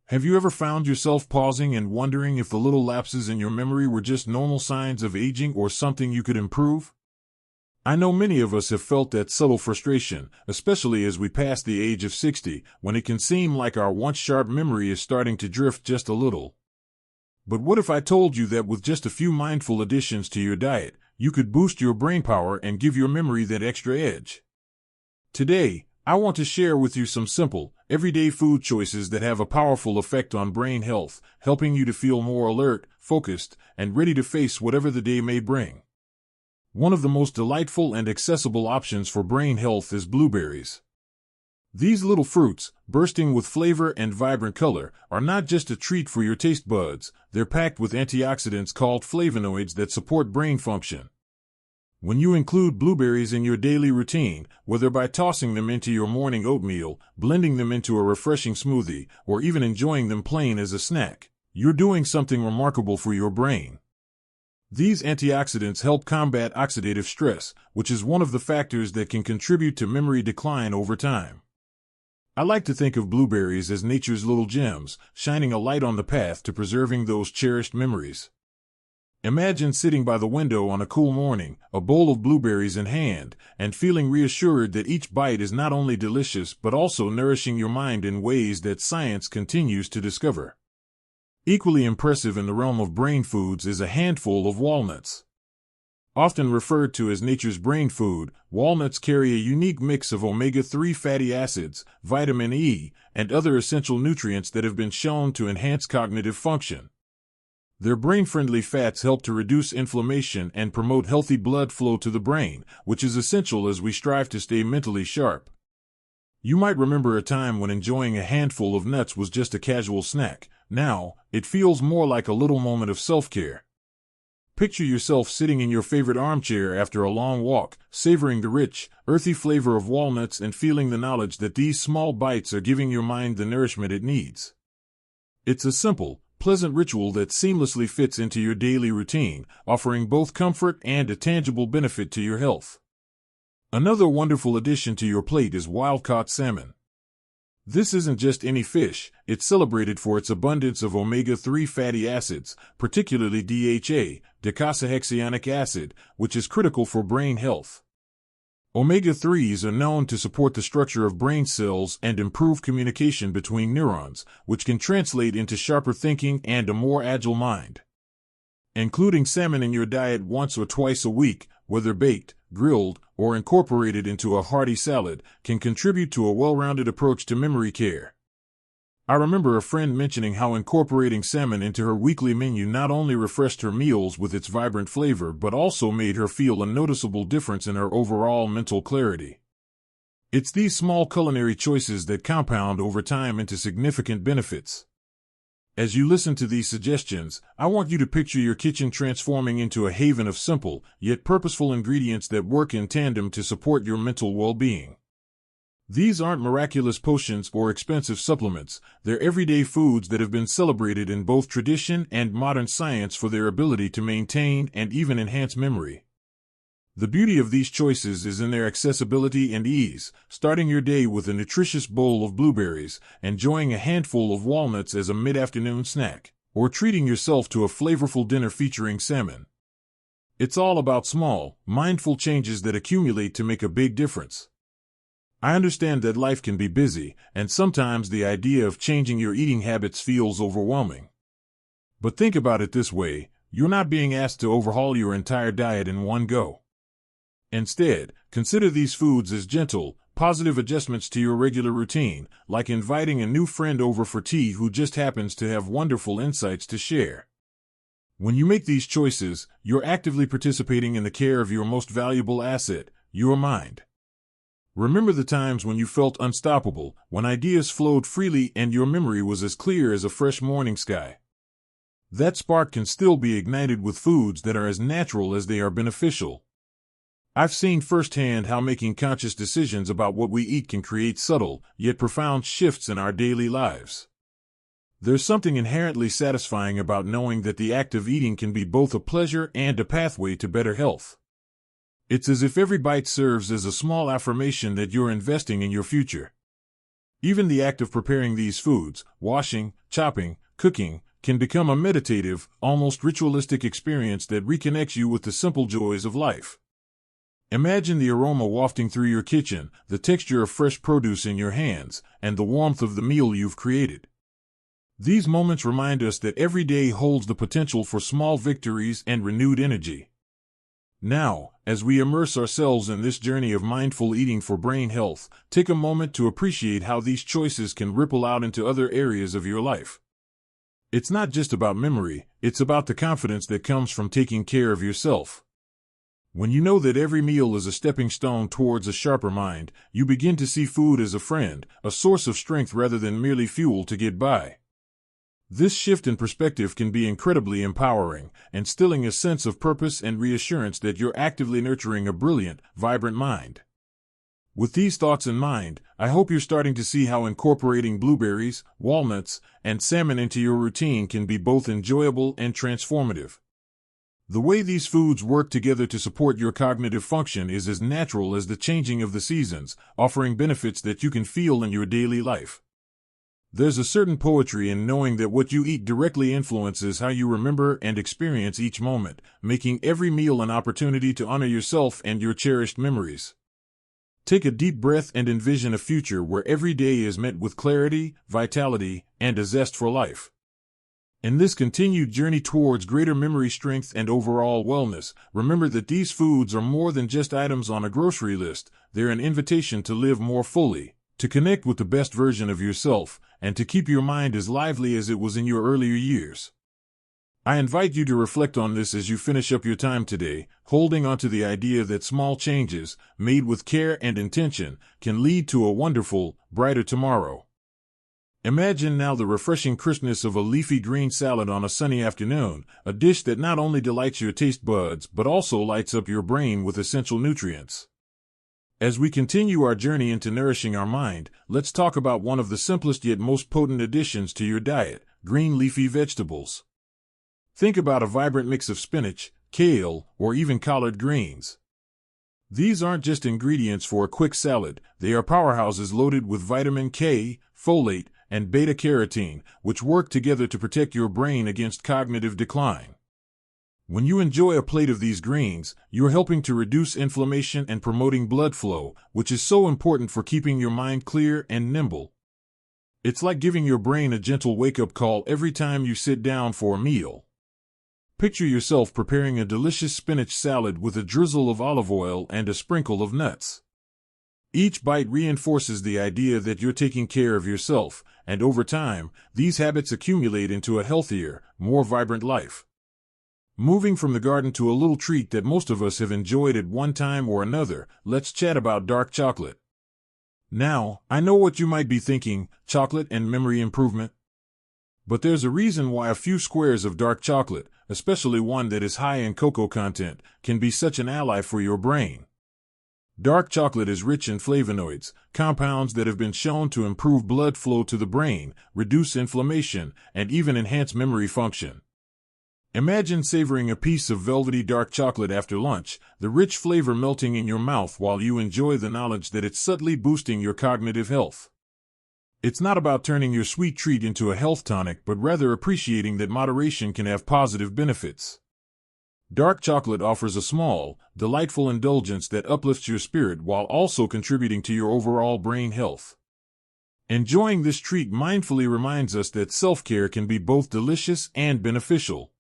Have you ever found yourself pausing and wondering if the little lapses in your memory were just normal signs of aging or something you could improve? I know many of us have felt that subtle frustration, especially as we pass the age of 60, when it can seem like our once sharp memory is starting to drift just a little. But what if I told you that with just a few mindful additions to your diet, you could boost your brain power and give your memory that extra edge? Today, I want to share with you some simple, everyday food choices that have a powerful effect on brain health, helping you to feel more alert, focused, and ready to face whatever the day may bring. One of the most delightful and accessible options for brain health is blueberries. These little fruits, bursting with flavor and vibrant color, are not just a treat for your taste buds, they're packed with antioxidants called flavonoids that support brain function. When you include blueberries in your daily routine, whether by tossing them into your morning oatmeal, blending them into a refreshing smoothie, or even enjoying them plain as a snack, you're doing something remarkable for your brain. These antioxidants help combat oxidative stress, which is one of the factors that can contribute to memory decline over time. I like to think of blueberries as nature's little gems, shining a light on the path to preserving those cherished memories. Imagine sitting by the window on a cool morning, a bowl of blueberries in hand, and feeling reassured that each bite is not only delicious but also nourishing your mind in ways that science continues to discover. Equally impressive in the realm of brain foods is a handful of walnuts. Often referred to as nature's brain food, walnuts carry a unique mix of omega-3 fatty acids, vitamin E, and other essential nutrients that have been shown to enhance cognitive function. Their brain-friendly fats help to reduce inflammation and promote healthy blood flow to the brain, which is essential as we strive to stay mentally sharp. You might remember a time when enjoying a handful of nuts was just a casual snack. Now, it feels more like a little moment of self-care. Picture yourself sitting in your favorite armchair after a long walk, savoring the rich, earthy flavor of walnuts and feeling the knowledge that these small bites are giving your mind the nourishment it needs. It's a simple, pleasant ritual that seamlessly fits into your daily routine, offering both comfort and a tangible benefit to your health. Another wonderful addition to your plate is wild-caught salmon. This isn't just any fish, it's celebrated for its abundance of omega-3 fatty acids, particularly DHA, docosahexaenoic acid, which is critical for brain health. Omega-3s are known to support the structure of brain cells and improve communication between neurons, which can translate into sharper thinking and a more agile mind. Including salmon in your diet once or twice a week, whether baked, grilled, or incorporated into a hearty salad, can contribute to a well-rounded approach to memory care. I remember a friend mentioning how incorporating salmon into her weekly menu not only refreshed her meals with its vibrant flavor but also made her feel a noticeable difference in her overall mental clarity. It's these small culinary choices that compound over time into significant benefits. As you listen to these suggestions, I want you to picture your kitchen transforming into a haven of simple, yet purposeful ingredients that work in tandem to support your mental well-being. These aren't miraculous potions or expensive supplements, they're everyday foods that have been celebrated in both tradition and modern science for their ability to maintain and even enhance memory. The beauty of these choices is in their accessibility and ease, starting your day with a nutritious bowl of blueberries, enjoying a handful of walnuts as a mid-afternoon snack, or treating yourself to a flavorful dinner featuring salmon. It's all about small, mindful changes that accumulate to make a big difference. I understand that life can be busy, and sometimes the idea of changing your eating habits feels overwhelming. But think about it this way, you're not being asked to overhaul your entire diet in one go. Instead, consider these foods as gentle, positive adjustments to your regular routine, like inviting a new friend over for tea who just happens to have wonderful insights to share. When you make these choices, you're actively participating in the care of your most valuable asset, your mind. Remember the times when you felt unstoppable, when ideas flowed freely and your memory was as clear as a fresh morning sky. That spark can still be ignited with foods that are as natural as they are beneficial. I've seen firsthand how making conscious decisions about what we eat can create subtle, yet profound shifts in our daily lives. There's something inherently satisfying about knowing that the act of eating can be both a pleasure and a pathway to better health. It's as if every bite serves as a small affirmation that you're investing in your future. Even the act of preparing these foods, washing, chopping, cooking, can become a meditative, almost ritualistic experience that reconnects you with the simple joys of life. Imagine the aroma wafting through your kitchen, the texture of fresh produce in your hands, and the warmth of the meal you've created. These moments remind us that every day holds the potential for small victories and renewed energy. Now, as we immerse ourselves in this journey of mindful eating for brain health, take a moment to appreciate how these choices can ripple out into other areas of your life. It's not just about memory, it's about the confidence that comes from taking care of yourself. When you know that every meal is a stepping stone towards a sharper mind, you begin to see food as a friend, a source of strength rather than merely fuel to get by. This shift in perspective can be incredibly empowering, instilling a sense of purpose and reassurance that you're actively nurturing a brilliant, vibrant mind. With these thoughts in mind, I hope you're starting to see how incorporating blueberries, walnuts, and salmon into your routine can be both enjoyable and transformative. The way these foods work together to support your cognitive function is as natural as the changing of the seasons, offering benefits that you can feel in your daily life. There's a certain poetry in knowing that what you eat directly influences how you remember and experience each moment, making every meal an opportunity to honor yourself and your cherished memories. Take a deep breath and envision a future where every day is met with clarity, vitality, and a zest for life. In this continued journey towards greater memory strength and overall wellness, remember that these foods are more than just items on a grocery list. They're an invitation to live more fully, to connect with the best version of yourself, and to keep your mind as lively as it was in your earlier years. I invite you to reflect on this as you finish up your time today, holding on to the idea that small changes, made with care and intention, can lead to a wonderful, brighter tomorrow. Imagine now the refreshing crispness of a leafy green salad on a sunny afternoon, a dish that not only delights your taste buds but also lights up your brain with essential nutrients. As we continue our journey into nourishing our mind, let's talk about one of the simplest yet most potent additions to your diet: green leafy vegetables. Think about a vibrant mix of spinach, kale, or even collard greens. These aren't just ingredients for a quick salad, they are powerhouses loaded with vitamin K, folate, and beta-carotene, which work together to protect your brain against cognitive decline. When you enjoy a plate of these greens, you're helping to reduce inflammation and promoting blood flow, which is so important for keeping your mind clear and nimble. It's like giving your brain a gentle wake-up call every time you sit down for a meal. Picture yourself preparing a delicious spinach salad with a drizzle of olive oil and a sprinkle of nuts. Each bite reinforces the idea that you're taking care of yourself, and over time, these habits accumulate into a healthier, more vibrant life. Moving from the garden to a little treat that most of us have enjoyed at one time or another, let's chat about dark chocolate. Now, I know what you might be thinking: chocolate and memory improvement. But there's a reason why a few squares of dark chocolate, especially one that is high in cocoa content, can be such an ally for your brain. Dark chocolate is rich in flavonoids, compounds that have been shown to improve blood flow to the brain, reduce inflammation, and even enhance memory function. Imagine savoring a piece of velvety dark chocolate after lunch, the rich flavor melting in your mouth while you enjoy the knowledge that it's subtly boosting your cognitive health. It's not about turning your sweet treat into a health tonic, but rather appreciating that moderation can have positive benefits. Dark chocolate offers a small, delightful indulgence that uplifts your spirit while also contributing to your overall brain health. Enjoying this treat mindfully reminds us that self-care can be both delicious and beneficial.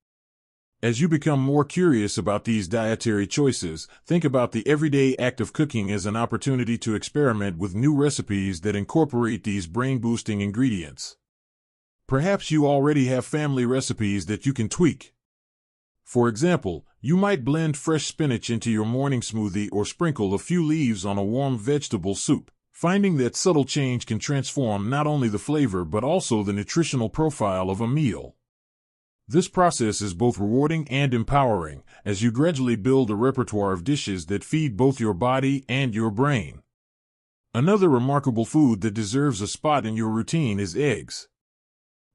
As you become more curious about these dietary choices, think about the everyday act of cooking as an opportunity to experiment with new recipes that incorporate these brain-boosting ingredients. Perhaps you already have family recipes that you can tweak. For example, you might blend fresh spinach into your morning smoothie or sprinkle a few leaves on a warm vegetable soup, finding that subtle change can transform not only the flavor but also the nutritional profile of a meal. This process is both rewarding and empowering, as you gradually build a repertoire of dishes that feed both your body and your brain. Another remarkable food that deserves a spot in your routine is eggs.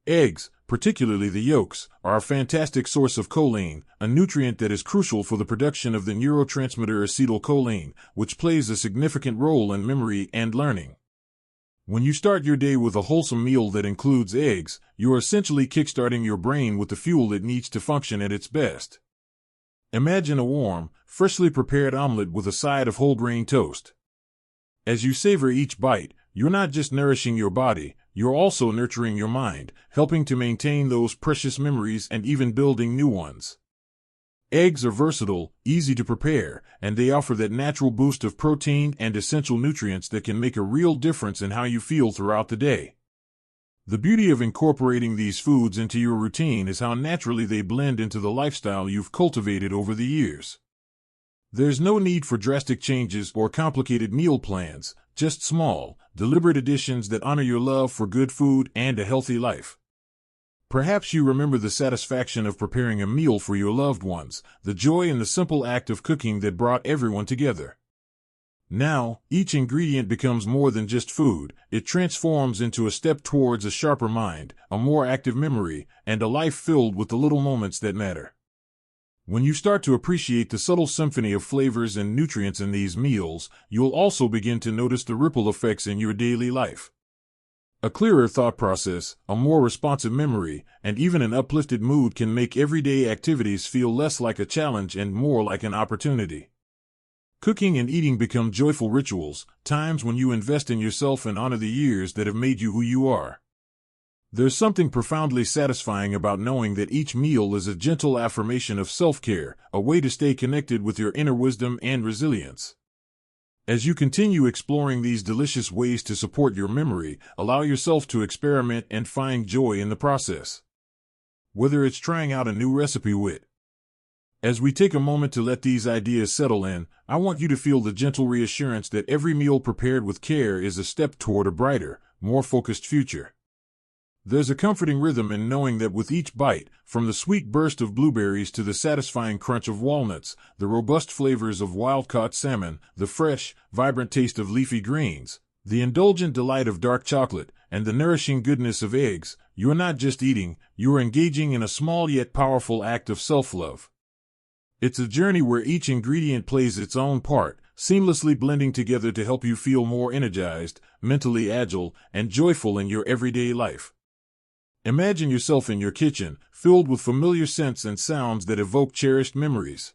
Eggs, particularly the yolks, are a fantastic source of choline, a nutrient that is crucial for the production of the neurotransmitter acetylcholine, which plays a significant role in memory and learning. When you start your day with a wholesome meal that includes eggs, you are essentially kickstarting your brain with the fuel it needs to function at its best. Imagine a warm, freshly prepared omelet with a side of whole grain toast. As you savor each bite, you're not just nourishing your body, you're also nurturing your mind, helping to maintain those precious memories and even building new ones. Eggs are versatile, easy to prepare, and they offer that natural boost of protein and essential nutrients that can make a real difference in how you feel throughout the day. The beauty of incorporating these foods into your routine is how naturally they blend into the lifestyle you've cultivated over the years. There's no need for drastic changes or complicated meal plans, just small, deliberate additions that honor your love for good food and a healthy life. Perhaps you remember the satisfaction of preparing a meal for your loved ones, the joy in the simple act of cooking that brought everyone together. Now, each ingredient becomes more than just food. It transforms into a step towards a sharper mind, a more active memory, and a life filled with the little moments that matter. When you start to appreciate the subtle symphony of flavors and nutrients in these meals, you'll also begin to notice the ripple effects in your daily life. A clearer thought process, a more responsive memory, and even an uplifted mood can make everyday activities feel less like a challenge and more like an opportunity. Cooking and eating become joyful rituals, times when you invest in yourself and honor the years that have made you who you are. There's something profoundly satisfying about knowing that each meal is a gentle affirmation of self-care, a way to stay connected with your inner wisdom and resilience. As you continue exploring these delicious ways to support your memory, allow yourself to experiment and find joy in the process. Whether it's trying out a new recipe with. As we take a moment to let these ideas settle in, I want you to feel the gentle reassurance that every meal prepared with care is a step toward a brighter, more focused future. There's a comforting rhythm in knowing that with each bite, from the sweet burst of blueberries to the satisfying crunch of walnuts, the robust flavors of wild-caught salmon, the fresh, vibrant taste of leafy greens, the indulgent delight of dark chocolate, and the nourishing goodness of eggs, you're not just eating, you're engaging in a small yet powerful act of self-love. It's a journey where each ingredient plays its own part, seamlessly blending together to help you feel more energized, mentally agile, and joyful in your everyday life. Imagine yourself in your kitchen, filled with familiar scents and sounds that evoke cherished memories.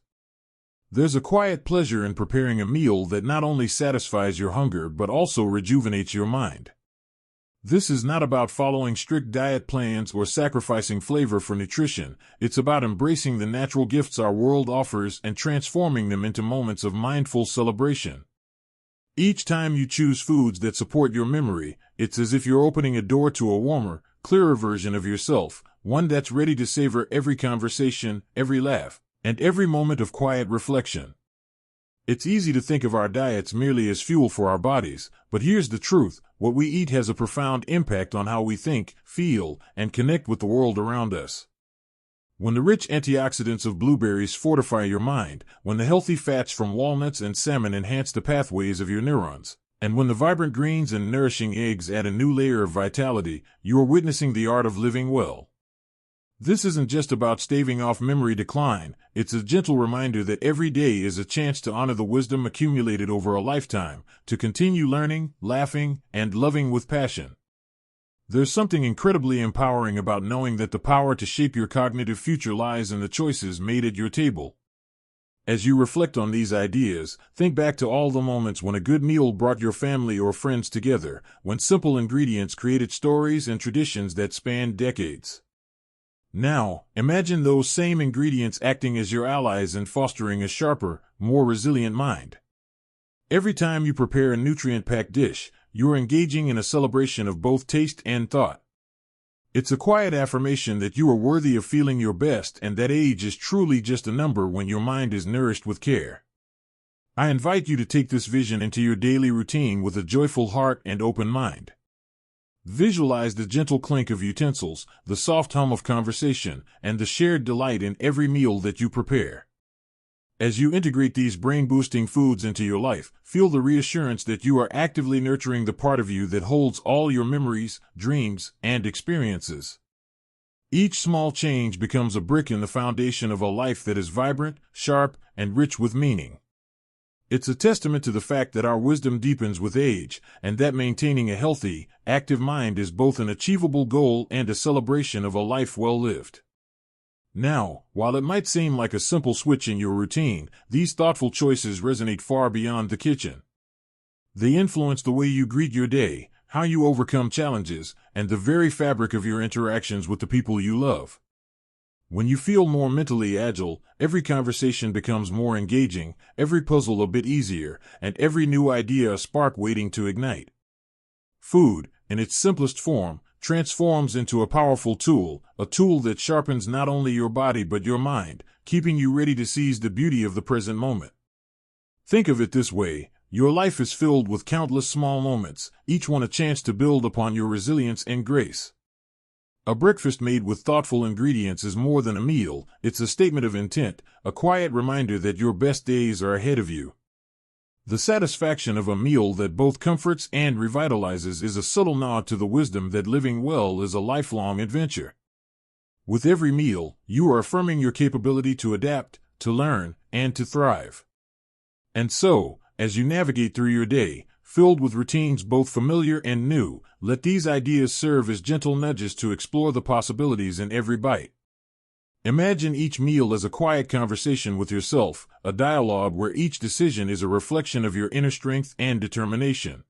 There's a quiet pleasure in preparing a meal that not only satisfies your hunger but also rejuvenates your mind. This is not about following strict diet plans or sacrificing flavor for nutrition. It's about embracing the natural gifts our world offers and transforming them into moments of mindful celebration. Each time you choose foods that support your memory, it's as if you're opening a door to a warmer, clearer version of yourself, one that's ready to savor every conversation, every laugh, and every moment of quiet reflection. It's easy to think of our diets merely as fuel for our bodies, but here's the truth: what we eat has a profound impact on how we think, feel, and connect with the world around us. When the rich antioxidants of blueberries fortify your mind, when the healthy fats from walnuts and salmon enhance the pathways of your neurons, and when the vibrant greens and nourishing eggs add a new layer of vitality, you are witnessing the art of living well. This isn't just about staving off memory decline, it's a gentle reminder that every day is a chance to honor the wisdom accumulated over a lifetime, to continue learning, laughing, and loving with passion. There's something incredibly empowering about knowing that the power to shape your cognitive future lies in the choices made at your table. As you reflect on these ideas, think back to all the moments when a good meal brought your family or friends together, when simple ingredients created stories and traditions that spanned decades. Now, imagine those same ingredients acting as your allies in fostering a sharper, more resilient mind. Every time you prepare a nutrient-packed dish, you are engaging in a celebration of both taste and thought. It's a quiet affirmation that you are worthy of feeling your best and that age is truly just a number when your mind is nourished with care. I invite you to take this vision into your daily routine with a joyful heart and open mind. Visualize the gentle clink of utensils, the soft hum of conversation, and the shared delight in every meal that you prepare. As you integrate these brain-boosting foods into your life, feel the reassurance that you are actively nurturing the part of you that holds all your memories, dreams, and experiences. Each small change becomes a brick in the foundation of a life that is vibrant, sharp, and rich with meaning. It's a testament to the fact that our wisdom deepens with age, and that maintaining a healthy, active mind is both an achievable goal and a celebration of a life well lived. Now, while it might seem like a simple switch in your routine, these thoughtful choices resonate far beyond the kitchen. They influence the way you greet your day, how you overcome challenges, and the very fabric of your interactions with the people you love. When you feel more mentally agile, every conversation becomes more engaging, every puzzle a bit easier, and every new idea a spark waiting to ignite. Food, in its simplest form, transforms into a powerful tool, a tool that sharpens not only your body but your mind, keeping you ready to seize the beauty of the present moment. Think of it this way: your life is filled with countless small moments, each one a chance to build upon your resilience and grace. A breakfast made with thoughtful ingredients is more than a meal, it's a statement of intent, a quiet reminder that your best days are ahead of you. The satisfaction of a meal that both comforts and revitalizes is a subtle nod to the wisdom that living well is a lifelong adventure. With every meal, you are affirming your capability to adapt, to learn, and to thrive. And so, as you navigate through your day, filled with routines both familiar and new, let these ideas serve as gentle nudges to explore the possibilities in every bite. Imagine each meal as a quiet conversation with yourself, a dialogue where each decision is a reflection of your inner strength and determination.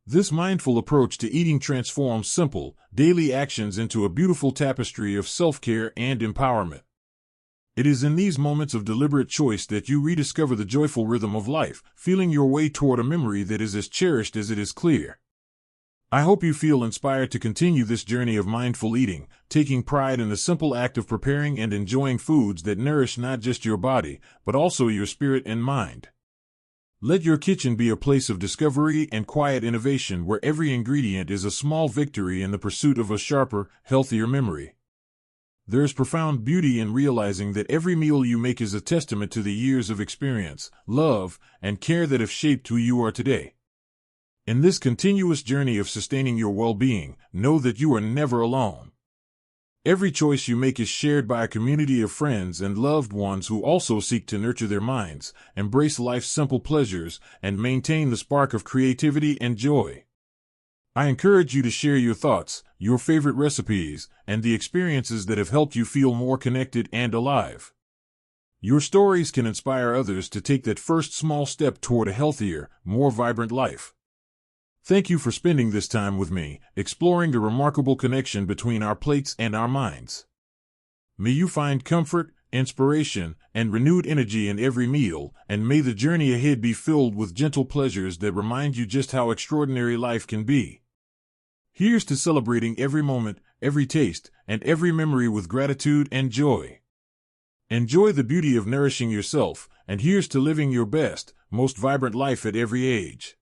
This mindful approach to eating transforms simple, daily actions into a beautiful tapestry of self-care and empowerment. It is in these moments of deliberate choice that you rediscover the joyful rhythm of life, feeling your way toward a memory that is as cherished as it is clear. I hope you feel inspired to continue this journey of mindful eating, taking pride in the simple act of preparing and enjoying foods that nourish not just your body, but also your spirit and mind. Let your kitchen be a place of discovery and quiet innovation where every ingredient is a small victory in the pursuit of a sharper, healthier memory. There is profound beauty in realizing that every meal you make is a testament to the years of experience, love, and care that have shaped who you are today. In this continuous journey of sustaining your well-being, know that you are never alone. Every choice you make is shared by a community of friends and loved ones who also seek to nurture their minds, embrace life's simple pleasures, and maintain the spark of creativity and joy. I encourage you to share your thoughts, your favorite recipes, and the experiences that have helped you feel more connected and alive. Your stories can inspire others to take that first small step toward a healthier, more vibrant life. Thank you for spending this time with me, exploring the remarkable connection between our plates and our minds. May you find comfort, inspiration, and renewed energy in every meal, and may the journey ahead be filled with gentle pleasures that remind you just how extraordinary life can be. Here's to celebrating every moment, every taste, and every memory with gratitude and joy. Enjoy the beauty of nourishing yourself, and here's to living your best, most vibrant life at every age.